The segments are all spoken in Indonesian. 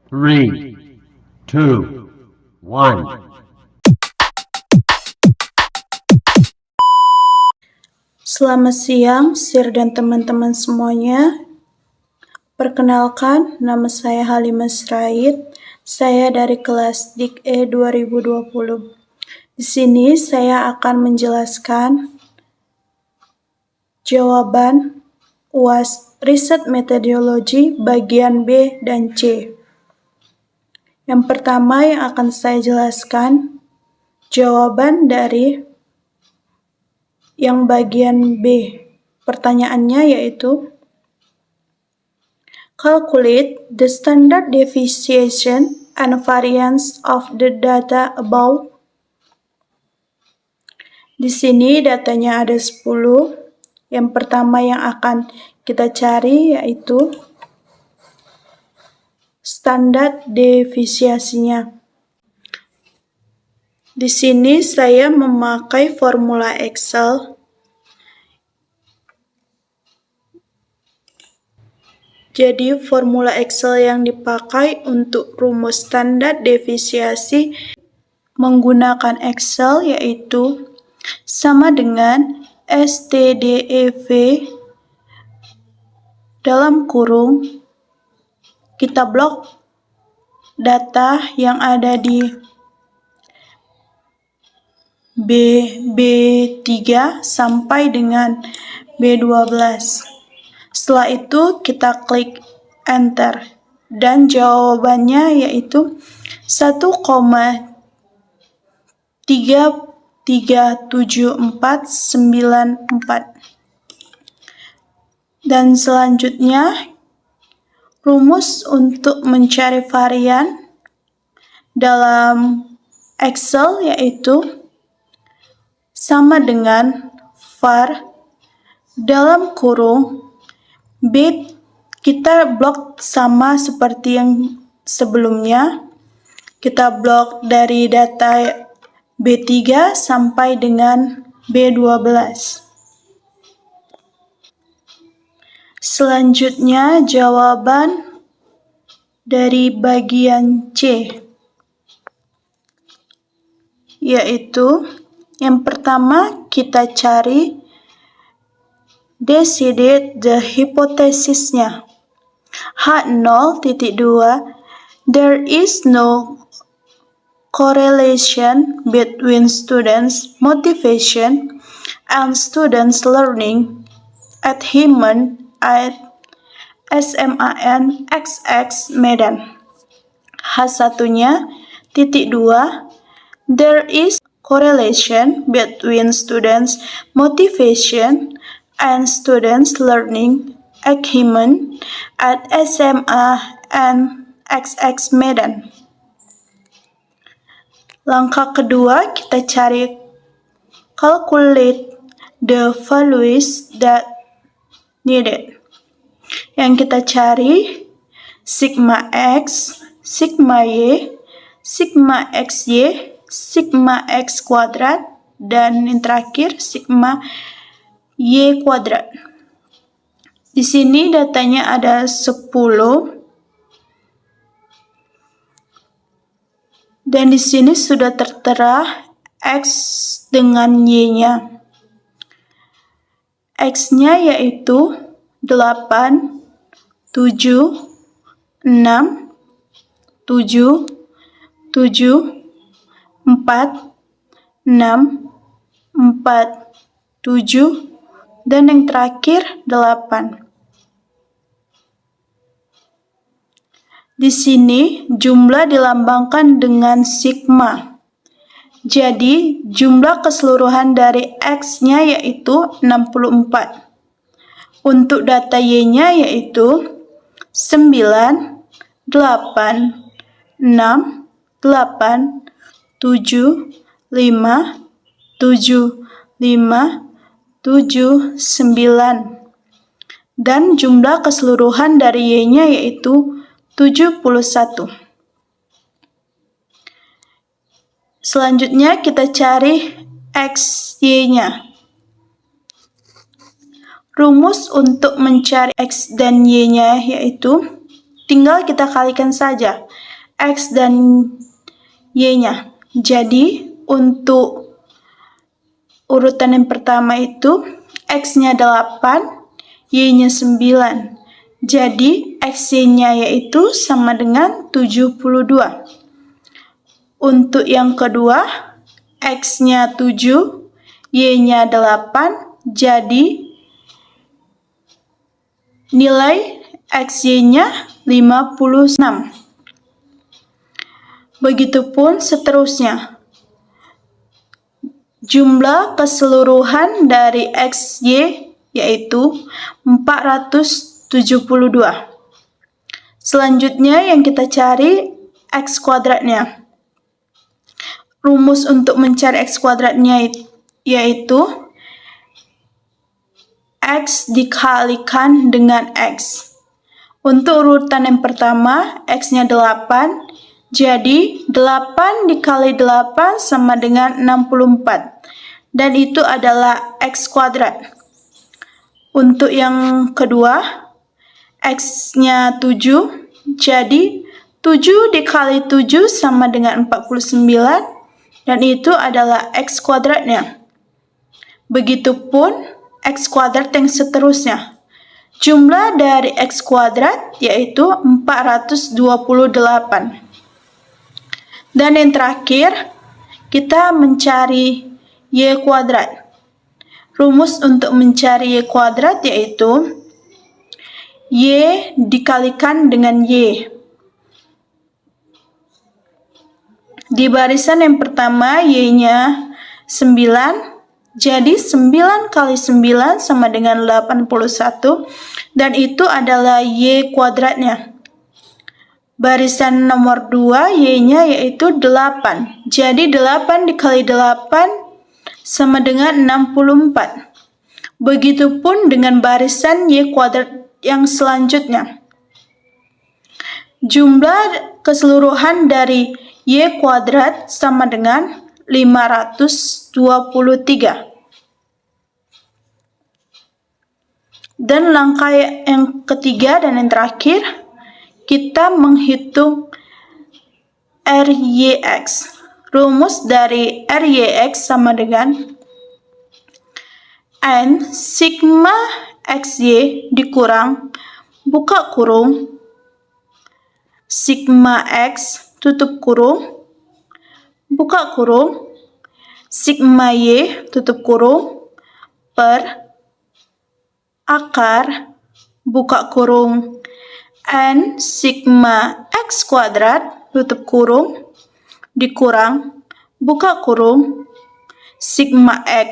3, 2, 1. Selamat siang, Sir dan teman-teman semuanya. Perkenalkan, nama saya Halimah Sraid. Saya dari kelas Dik E 2020. Di sini saya akan menjelaskan jawaban UAS Riset Metodologi bagian B dan C. Yang pertama yang akan saya jelaskan jawaban dari yang bagian B. Pertanyaannya yaitu calculate the standard deviation and variance of the data about. Di sini datanya ada 10. Yang pertama yang akan kita cari yaitu standar deviasinya. Di sini saya memakai formula Excel. Jadi formula Excel yang dipakai untuk rumus standar deviasi menggunakan Excel yaitu sama dengan STDEV dalam kurung kita blok data yang ada di B3 sampai dengan B12. Setelah itu kita klik enter dan jawabannya yaitu 1,3379494. Dan selanjutnya rumus untuk mencari varian dalam Excel yaitu sama dengan var dalam kurung B kita blok sama seperti yang sebelumnya. Kita blok dari data B3 sampai dengan B12. Selanjutnya jawaban dari bagian C yaitu yang pertama kita cari decide the hipotesisnya. H0.2 there is no correlation between students' motivation and students' learning at Himan at SMAN XX Medan. H1-nya titik 2 there is correlation between students' motivation and students' learning at Himan at SMA and XX Medan. Langkah kedua kita cari calculate the values that needed. Yang kita cari sigma X, sigma Y, sigma XY, sigma X kuadrat, dan yang terakhir sigma Y kuadrat. Di sini datanya ada 10. Dan di sini sudah tertera X dengan Y-nya. X-nya yaitu 8, 7, 6, 7, 7, 4, 6, 4, 7, dan yang terakhir 8. Di sini jumlah dilambangkan dengan sigma. Jadi jumlah keseluruhan dari X-nya yaitu 64. Untuk data Y-nya yaitu 9, 8, 6, 8, 7, 5, 7, 5, 7, 9. Dan jumlah keseluruhan dari Y-nya yaitu 71. Selanjutnya kita cari X-Y-nya. Rumus untuk mencari X dan Y-nya yaitu tinggal kita kalikan saja X dan Y-nya. Jadi untuk urutan yang pertama itu X-nya 8, Y-nya 9. Jadi XY-nya yaitu sama dengan 72. Untuk yang kedua, X-nya 7, Y-nya 8, jadi nilai XY-nya 56. Begitupun seterusnya. Jumlah keseluruhan dari XY yaitu 472. Selanjutnya yang kita cari X kuadratnya. Rumus untuk mencari X kuadratnya yaitu X dikalikan dengan X. Untuk urutan yang pertama, X-nya 8, jadi 8 dikali 8 sama dengan 64. Dan itu adalah X kuadrat. Untuk yang kedua, X-nya 7, jadi 7 dikali 7 sama dengan 49. Dan itu adalah X kuadratnya. Begitupun X kuadrat yang seterusnya. Jumlah dari X kuadrat yaitu 428. Dan yang terakhir, kita mencari Y kuadrat. Rumus untuk mencari Y kuadrat yaitu Y dikalikan dengan Y. Di barisan yang pertama, Y-nya 9. Jadi 9 kali 9 sama dengan 81. Dan itu adalah Y kuadratnya. Barisan nomor 2, Y-nya yaitu 8. Jadi 8 dikali 8 sama dengan 64. Begitupun dengan barisan Y kuadrat yang selanjutnya. Jumlah keseluruhan dari Y kuadrat sama dengan 523. Dan langkah yang ketiga dan yang terakhir, kita menghitung RYX. Rumus dari RYX sama dengan N sigma XY dikurang buka kurung sigma X tutup kurung buka kurung sigma Y tutup kurung per akar buka kurung N sigma X kuadrat tutup kurung dikurang buka kurung sigma X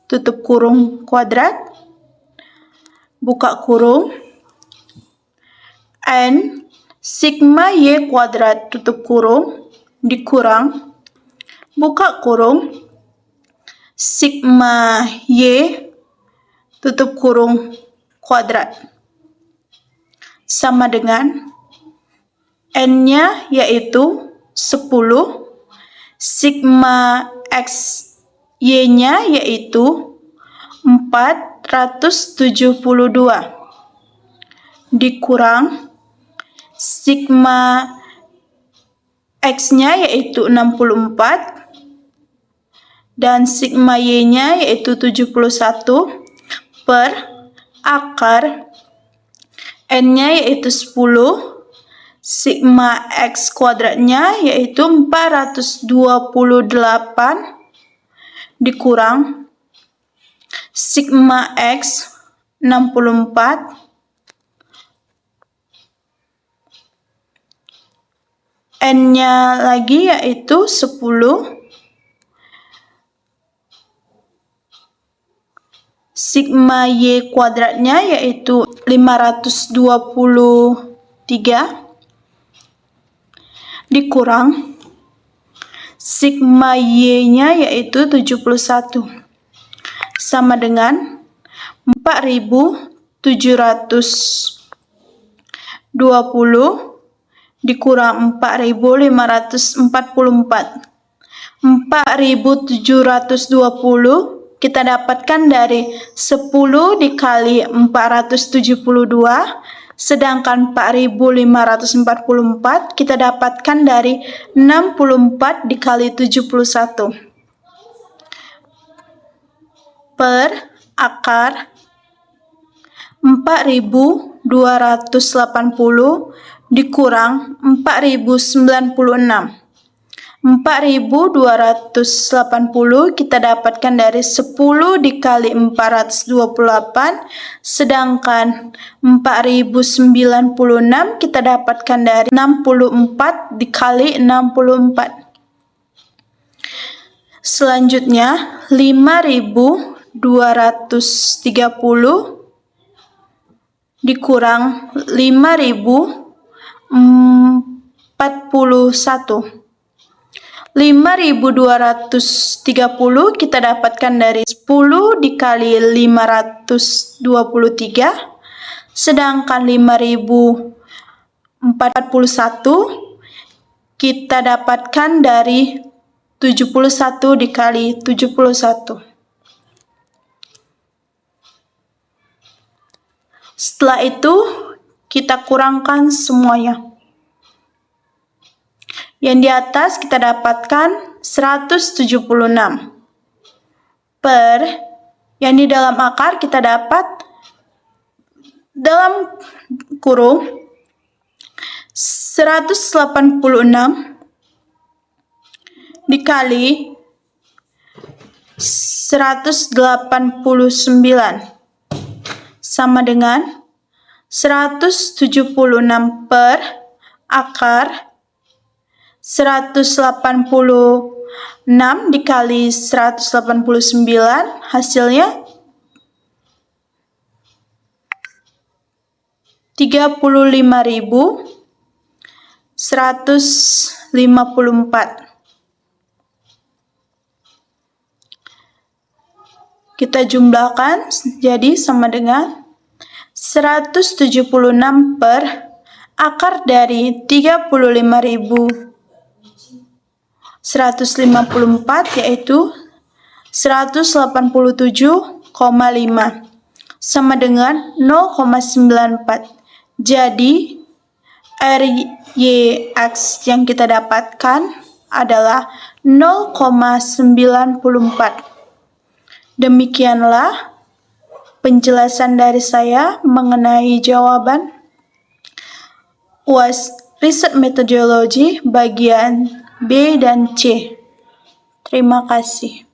tutup kurung kuadrat buka kurung N sigma Y kuadrat tutup kurung dikurang buka kurung sigma Y tutup kurung kuadrat sama dengan N-nya yaitu 10, sigma X Y-nya yaitu 472 dikurang sigma X-nya yaitu 64 dan sigma Y-nya yaitu 71 per akar N-nya yaitu 10, sigma X kuadratnya yaitu 428 dikurang sigma X 64 N-nya lagi yaitu 10 sigma Y kuadratnya yaitu 523 dikurang sigma Y-nya yaitu 71 sama dengan 4.720 dikurang 4.544. 4.720 kita dapatkan dari 10 dikali 472 sedangkan 4.544 kita dapatkan dari 64 dikali 71 per akar 4.280 dikurang 4.096. 4.280 kita dapatkan dari 10 dikali 428, sedangkan 4.096 kita dapatkan dari 64 dikali 64. Selanjutnya 5.230 dikurang 5.041. 5.230 kita dapatkan dari 10 dikali 523, sedangkan 5.041 kita dapatkan dari 71 dikali 71. Setelah itu kita kurangkan semuanya. Yang di atas kita dapatkan 176 per, yang di dalam akar kita dapat dalam kurung 186 dikali 189 sama dengan 176 per akar 186 dikali 189 hasilnya 35.154. Kita jumlahkan jadi sama dengan 176 per akar dari 35.154 yaitu 187,5 sama dengan 0,94. Jadi RYX yang kita dapatkan adalah 0,94. Demikianlah penjelasan dari saya mengenai jawaban UAS Riset Metodologi bagian B dan C. Terima kasih.